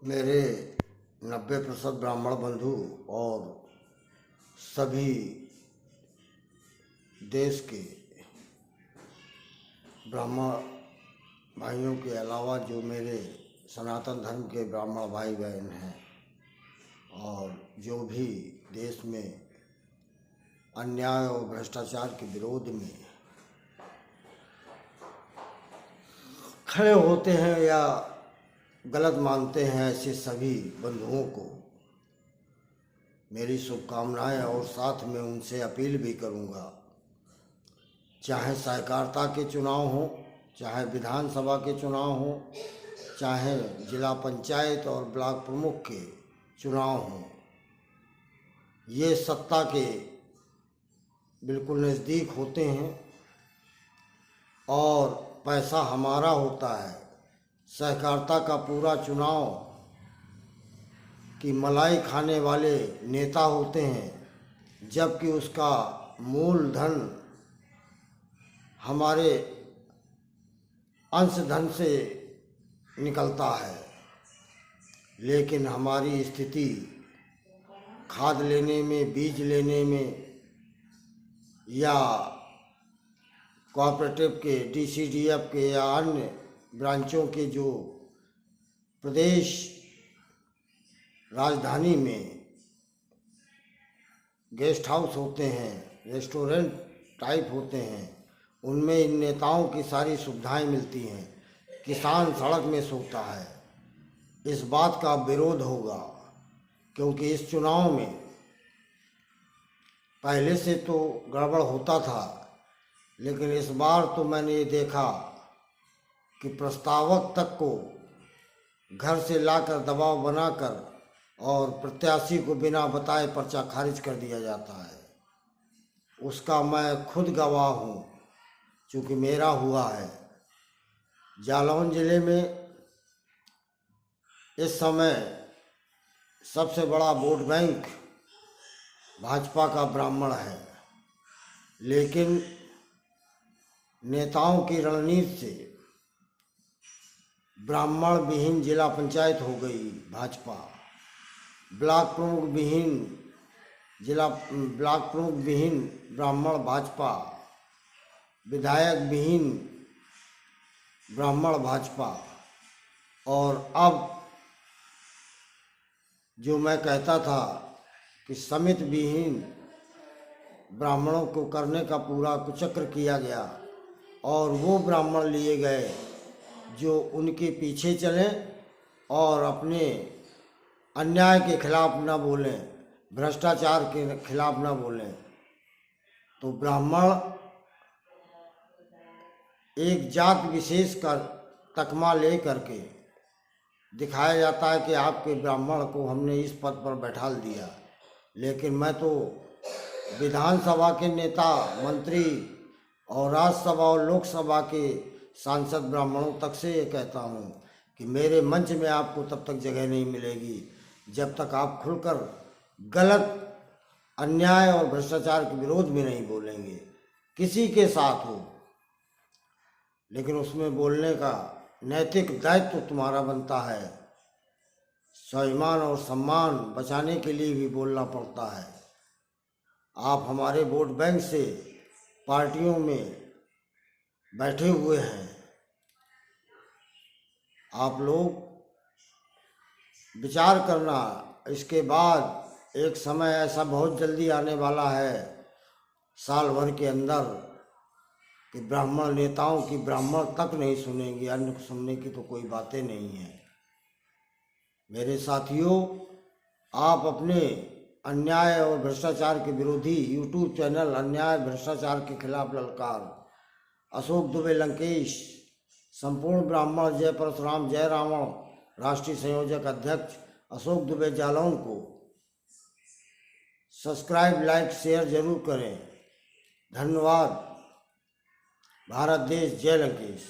मेरे 90% ब्राह्मण बंधु और सभी देश के ब्राह्मण भाइयों के अलावा जो मेरे सनातन धर्म के ब्राह्मण भाई बहन हैं और जो भी देश में अन्याय और भ्रष्टाचार के विरोध में खड़े होते हैं या गलत मानते हैं, ऐसे सभी बंधुओं को मेरी शुभकामनाएं और साथ में उनसे अपील भी करूंगा। चाहे सहकारिता के चुनाव हों, चाहे विधानसभा के चुनाव हों, चाहे जिला पंचायत और ब्लॉक प्रमुख के चुनाव हों, ये सत्ता के बिल्कुल नज़दीक होते हैं और पैसा हमारा होता है। सहकारिता का पूरा चुनाव की मलाई खाने वाले नेता होते हैं, जबकि उसका मूलधन हमारे अंशधन से निकलता है। लेकिन हमारी स्थिति खाद लेने में, बीज लेने में या कोऑपरेटिव के, डीसीडीएफ के या अन्य ब्रांचों के जो प्रदेश राजधानी में गेस्ट हाउस होते हैं, रेस्टोरेंट टाइप होते हैं, उनमें इन नेताओं की सारी सुविधाएं मिलती हैं। किसान सड़क में सोता है। इस बात का विरोध होगा, क्योंकि इस चुनाव में पहले से तो गड़बड़ होता था, लेकिन इस बार तो मैंने ये देखा कि प्रस्तावक तक को घर से लाकर दबाव बनाकर और प्रत्याशी को बिना बताए पर्चा खारिज कर दिया जाता है। उसका मैं खुद गवाह हूँ, चूँकि मेरा हुआ है। जालौन जिले में इस समय सबसे बड़ा वोट बैंक भाजपा का ब्राह्मण है, लेकिन नेताओं की रणनीति से ब्राह्मण विहीन जिला पंचायत हो गई भाजपा, ब्लॉक प्रमुख विहीन ब्राह्मण भाजपा, विधायक विहीन ब्राह्मण भाजपा। और अब जो मैं कहता था कि समिति विहीन ब्राह्मणों को करने का पूरा कुचक्र किया गया और वो ब्राह्मण लिए गए जो उनके पीछे चलें और अपने अन्याय के खिलाफ न बोलें, भ्रष्टाचार के खिलाफ न बोलें। तो ब्राह्मण एक जात विशेष का तकमा ले करके दिखाया जाता है कि आपके ब्राह्मण को हमने इस पद पर बैठाल दिया। लेकिन मैं तो विधानसभा के नेता, मंत्री और राज्यसभा और लोकसभा के सांसद ब्राह्मणों तक से ये कहता हूँ कि मेरे मंच में आपको तब तक जगह नहीं मिलेगी जब तक आप खुलकर गलत, अन्याय और भ्रष्टाचार के विरोध में नहीं बोलेंगे, किसी के साथ हो। लेकिन उसमें बोलने का नैतिक दायित्व तुम्हारा बनता है। स्वाभिमान और सम्मान बचाने के लिए भी बोलना पड़ता है। आप हमारे वोट बैंक से पार्टियों में बैठे हुए हैं। आप लोग विचार करना, इसके बाद एक समय ऐसा बहुत जल्दी आने वाला है, साल भर के अंदर, कि ब्राह्मण नेताओं की ब्राह्मण तक नहीं सुनेंगे, अन्य सुनने की तो कोई बातें नहीं है। मेरे साथियों, आप अपने अन्याय और भ्रष्टाचार के विरोधी यूट्यूब चैनल अन्याय भ्रष्टाचार के खिलाफ ललकार, अशोक दुबे लंकेश, संपूर्ण ब्राह्मण जय परशुराम जय रावण राष्ट्रीय संयोजक अध्यक्ष अशोक दुबे जालौन को सब्सक्राइब, लाइक, शेयर जरूर करें। धन्यवाद। भारत देश जय लंकेश।